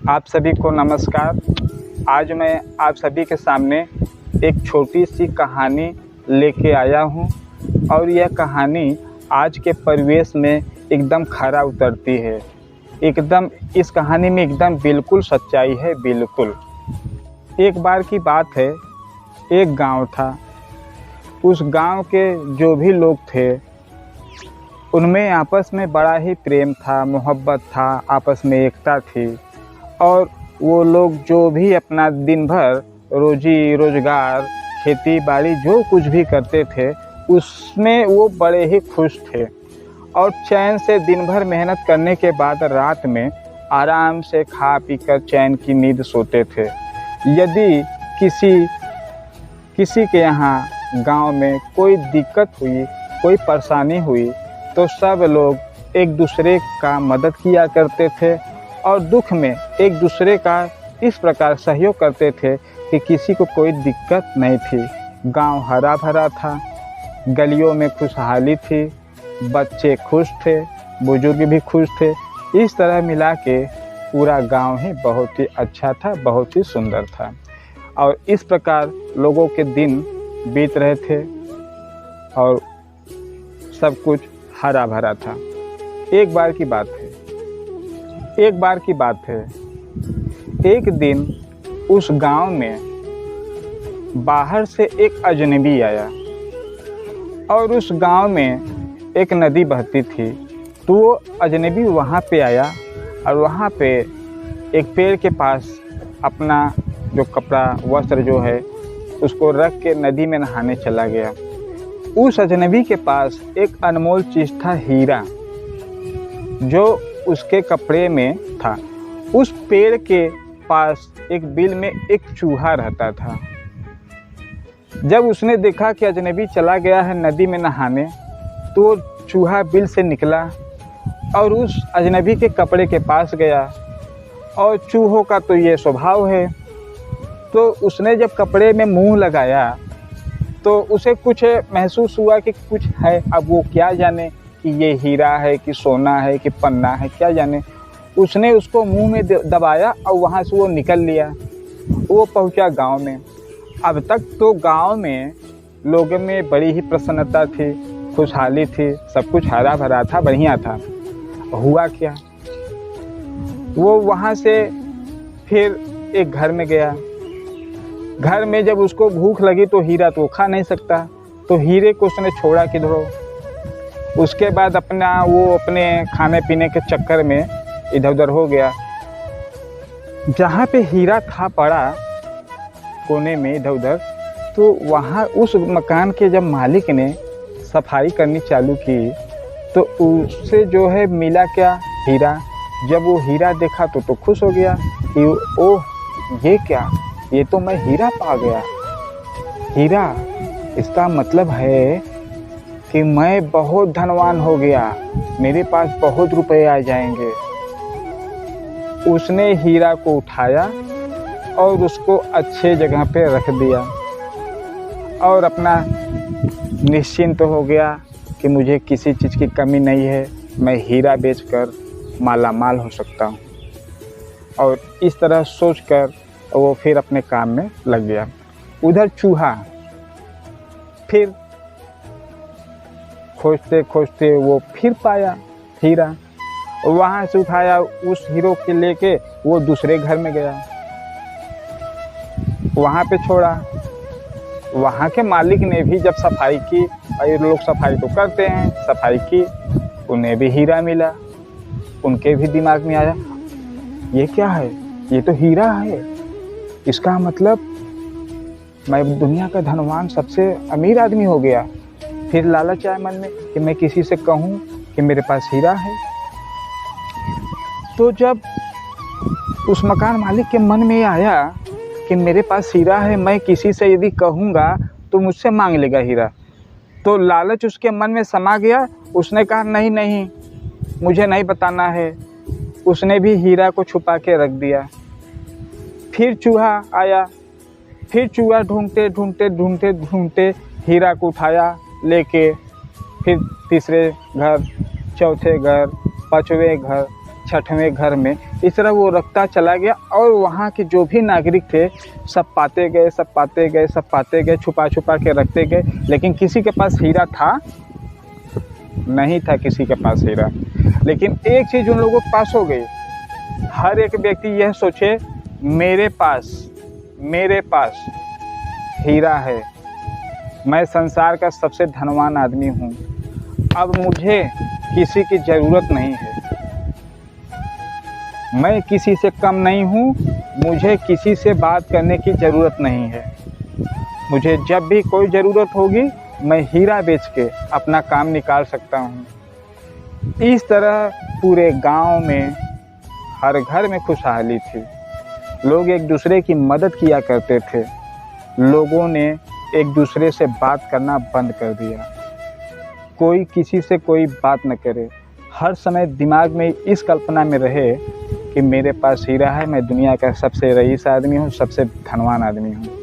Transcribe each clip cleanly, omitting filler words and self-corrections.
आप सभी को नमस्कार। आज मैं आप सभी के सामने एक छोटी सी कहानी लेके आया हूँ और यह कहानी आज के परिवेश में एकदम खरा उतरती है। एकदम इस कहानी में एकदम बिल्कुल सच्चाई है। बिल्कुल एक बार की बात है, एक गांव था। उस गांव के जो भी लोग थे उनमें आपस में बड़ा ही प्रेम था, मोहब्बत था, आपस में एकता थी। और वो लोग जो भी अपना दिन भर रोजी रोजगार, खेती बाड़ी जो कुछ भी करते थे उसमें वो बड़े ही खुश थे और चैन से दिन भर मेहनत करने के बाद रात में आराम से खा पी कर चैन की नींद सोते थे। यदि किसी के यहाँ गांव में कोई दिक्कत हुई, कोई परेशानी हुई तो सब लोग एक दूसरे का मदद किया करते थे और दुख में एक दूसरे का इस प्रकार सहयोग करते थे कि किसी को कोई दिक्कत नहीं थी। गांव हरा भरा था, गलियों में खुशहाली थी, बच्चे खुश थे, बुजुर्ग भी खुश थे। इस तरह मिला के पूरा गांव ही बहुत ही अच्छा था, बहुत ही सुंदर था। और इस प्रकार लोगों के दिन बीत रहे थे और सब कुछ हरा भरा था। एक बार की बात है, एक दिन उस गांव में बाहर से एक अजनबी आया और उस गांव में एक नदी बहती थी। तो वो अजनबी वहाँ पे आया और वहाँ पे एक पेड़ के पास अपना जो कपड़ा वस्त्र जो है उसको रख के नदी में नहाने चला गया। उस अजनबी के पास एक अनमोल चीज़ था, हीरा, जो उसके कपड़े में था। उस पेड़ के पास एक बिल में एक चूहा रहता था। जब उसने देखा कि अजनबी चला गया है नदी में नहाने तो चूहा बिल से निकला और उस अजनबी के कपड़े के पास गया। और चूहों का तो ये स्वभाव है, तो उसने जब कपड़े में मुंह लगाया तो उसे कुछ महसूस हुआ कि कुछ है। अब वो क्या जाने कि ये हीरा है कि सोना है कि पन्ना है, क्या जाने। उसने उसको मुंह में दबाया और वहाँ से वो निकल लिया। वो पहुँचा गांव में। अब तक तो गांव में लोगों में बड़ी ही प्रसन्नता थी, खुशहाली थी, सब कुछ हरा भरा था, बढ़िया था। हुआ क्या, वो वहाँ से फिर एक घर में गया। घर में जब उसको भूख लगी तो हीरा तो खा नहीं सकता, तो हीरे को उसने छोड़ा किधरों। उसके बाद अपने खाने पीने के चक्कर में इधर उधर हो गया। जहाँ पे हीरा था पड़ा कोने में इधर उधर, तो वहाँ उस मकान के जब मालिक ने सफाई करनी चालू की तो उससे जो है मिला क्या, हीरा। जब वो हीरा देखा तो खुश हो गया कि ओह ये क्या, ये तो मैं हीरा पा गया। हीरा, इसका मतलब है कि मैं बहुत धनवान हो गया, मेरे पास बहुत रुपए आ जाएंगे। उसने हीरा को उठाया और उसको अच्छे जगह पे रख दिया और अपना निश्चिंत हो गया कि मुझे किसी चीज़ की कमी नहीं है, मैं हीरा बेचकर माला माल हो सकता हूँ। और इस तरह सोचकर वो फिर अपने काम में लग गया। उधर चूहा फिर खोजते खोजते वो फिर पाया हीरा। वहाँ से उठाया, उस हीरो के लेके वो दूसरे घर में गया, वहाँ पे छोड़ा। वहाँ के मालिक ने भी जब सफाई की, और लोग सफाई तो करते हैं, सफाई की, उन्हें भी हीरा मिला। उनके भी दिमाग में आया ये क्या है, ये तो हीरा है, इसका मतलब मैं दुनिया का धनवान सबसे अमीर आदमी हो गया। फिर लालच आया मन में कि मैं किसी से कहूँ कि मेरे पास हीरा है। तो जब उस मकान मालिक के मन में आया कि मेरे पास हीरा है, मैं किसी से यदि कहूँगा तो मुझसे मांग लेगा हीरा, तो लालच उसके मन में समा गया। उसने कहा नहीं नहीं, मुझे नहीं बताना है। उसने भी हीरा को छुपा के रख दिया। फिर चूहा आया, फिर चूहा ढूंढते ढूंढते ढूंढते ढूंढते हीरा को उठाया लेके, फिर तीसरे घर, चौथे घर, पाँचवें घर, छठवें घर में, इस तरह वो रखता चला गया। और वहाँ के जो भी नागरिक थे सब पाते गए, सब पाते गए, सब पाते गए, छुपा छुपा के रखते गए। लेकिन किसी के पास हीरा था नहीं था, किसी के पास हीरा। लेकिन एक चीज़ उन लोगों के पास हो गई, हर एक व्यक्ति यह सोचे मेरे पास हीरा है, मैं संसार का सबसे धनवान आदमी हूँ, अब मुझे किसी की ज़रूरत नहीं है, मैं किसी से कम नहीं हूँ, मुझे किसी से बात करने की ज़रूरत नहीं है, मुझे जब भी कोई ज़रूरत होगी मैं हीरा बेच के अपना काम निकाल सकता हूँ। इस तरह पूरे गांव में हर घर में खुशहाली थी, लोग एक दूसरे की मदद किया करते थे। लोगों ने एक दूसरे से बात करना बंद कर दिया, कोई किसी से कोई बात न करे, हर समय दिमाग में इस कल्पना में रहे कि मेरे पास हीरा है, मैं दुनिया का सबसे रईस आदमी हूँ, सबसे धनवान आदमी हूँ।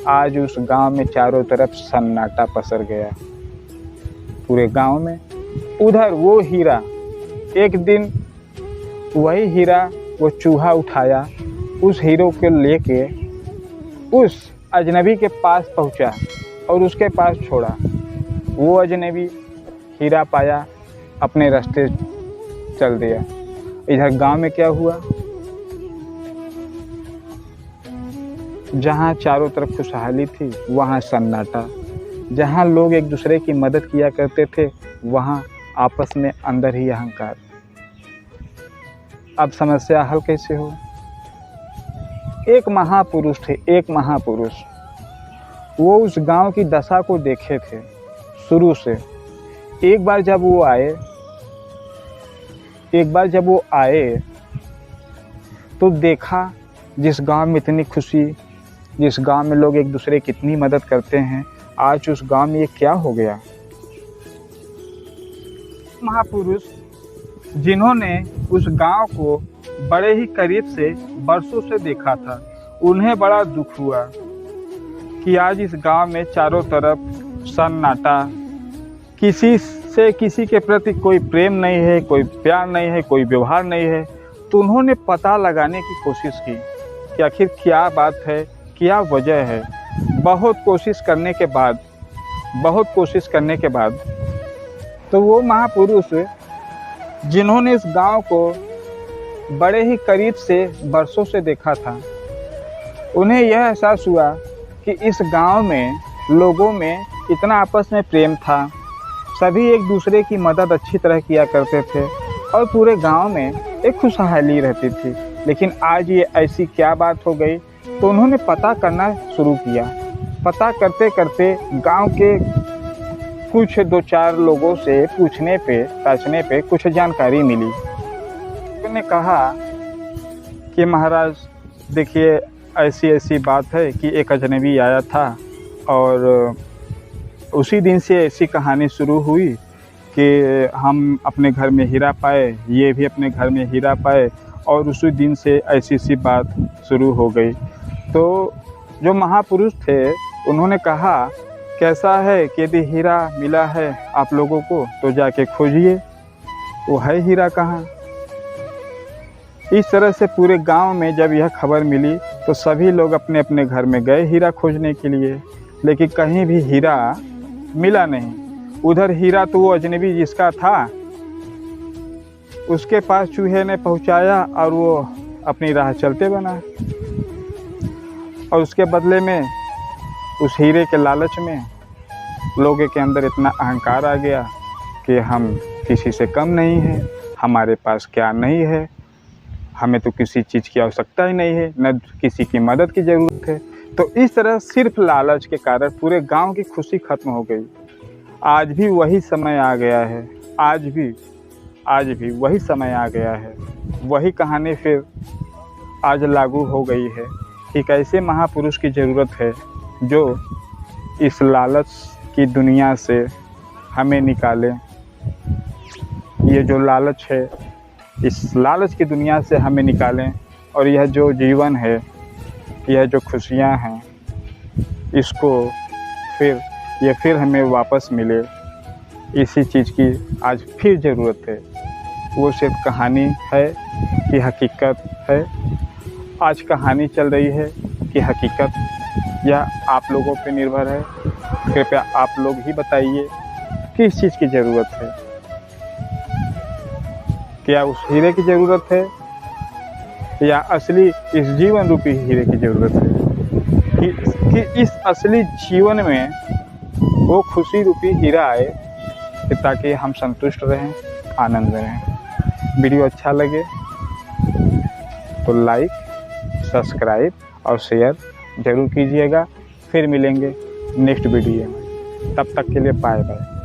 आज उस गांव में चारों तरफ सन्नाटा पसर गया, पूरे गांव में। उधर वो हीरा, एक दिन वही हीरा वो चूहा उठाया, उस हीरो को लेके उस अजनबी के पास पहुंचा और उसके पास छोड़ा। वो अजनबी हीरा पाया, अपने रास्ते चल दिया। इधर गांव में क्या हुआ, जहाँ चारों तरफ खुशहाली थी वहाँ सन्नाटा, जहाँ लोग एक दूसरे की मदद किया करते थे वहाँ आपस में अंदर ही अहंकार। अब समस्या हल कैसे हो? एक महापुरुष थे, एक महापुरुष, वो उस गांव की दशा को देखे थे शुरू से। एक बार जब वो आए तो देखा जिस गांव में इतनी खुशी, जिस गांव में लोग एक दूसरे की इतनी मदद करते हैं, आज उस गांव में ये क्या हो गया। महापुरुष जिन्होंने उस गांव को बड़े ही करीब से बरसों से देखा था, उन्हें बड़ा दुख हुआ कि आज इस गांव में चारों तरफ सन्नाटा, किसी से किसी के प्रति कोई प्रेम नहीं है, कोई प्यार नहीं है, कोई व्यवहार नहीं है। तो उन्होंने पता लगाने की कोशिश की कि आखिर क्या बात है, क्या वजह है। बहुत कोशिश करने के बाद तो वो महापुरुष जिन्होंने इस गांव को बड़े ही करीब से बरसों से देखा था, उन्हें यह एहसास हुआ कि इस गांव में लोगों में इतना आपस में प्रेम था, सभी एक दूसरे की मदद अच्छी तरह किया करते थे और पूरे गांव में एक खुशहाली रहती थी। लेकिन आज ये ऐसी क्या बात हो गई, तो उन्होंने पता करना शुरू किया। पता करते करते गांव के कुछ 2-4 लोगों से पूछने पे कुछ जानकारी मिली। उन्होंने कहा कि महाराज देखिए, ऐसी बात है कि एक अजनबी आया था और उसी दिन से ऐसी कहानी शुरू हुई कि हम अपने घर में हीरा पाए, ये भी अपने घर में हीरा पाए, और उसी दिन से ऐसी बात शुरू हो गई। तो जो महापुरुष थे उन्होंने कहा, कैसा है कि यदि हीरा मिला है आप लोगों को तो जाके खोजिए, वो है हीरा कहाँ। इस तरह से पूरे गांव में जब यह खबर मिली तो सभी लोग अपने अपने घर में गए हीरा खोजने के लिए, लेकिन कहीं भी हीरा मिला नहीं। उधर हीरा तो वो अजनबी जिसका था उसके पास चूहे ने पहुंचाया और वो अपनी राह चलते बना, और उसके बदले में उस हीरे के लालच में लोगों के अंदर इतना अहंकार आ गया कि हम किसी से कम नहीं हैं, हमारे पास क्या नहीं है, हमें तो किसी चीज़ की आवश्यकता ही नहीं है, न किसी की मदद की ज़रूरत है। तो इस तरह सिर्फ लालच के कारण पूरे गांव की खुशी खत्म हो गई। आज भी वही समय आ गया है, आज भी वही समय आ गया है। वही कहानी फिर आज लागू हो गई है कि कैसे महापुरुष की ज़रूरत है जो इस लालच की दुनिया से हमें निकाले। ये जो लालच है, इस लालच की दुनिया से हमें निकालें, और यह जो जीवन है, यह जो खुशियाँ हैं, इसको फिर हमें वापस मिले। इसी चीज़ की आज फिर ज़रूरत है। वो सिर्फ कहानी है कि हकीकत है, आज कहानी चल रही है कि हकीकत, यह आप लोगों पे निर्भर है। कृपया आप लोग ही बताइए किस चीज़ की ज़रूरत है। क्या उस हीरे की ज़रूरत है या असली इस जीवन रूपी हीरे की ज़रूरत है कि इस असली जीवन में वो खुशी रूपी हीरा आए कि ताकि हम संतुष्ट रहें, आनंद में रहें। वीडियो अच्छा लगे तो लाइक, सब्सक्राइब और शेयर ज़रूर कीजिएगा। फिर मिलेंगे नेक्स्ट वीडियो में, तब तक के लिए बाय बाय।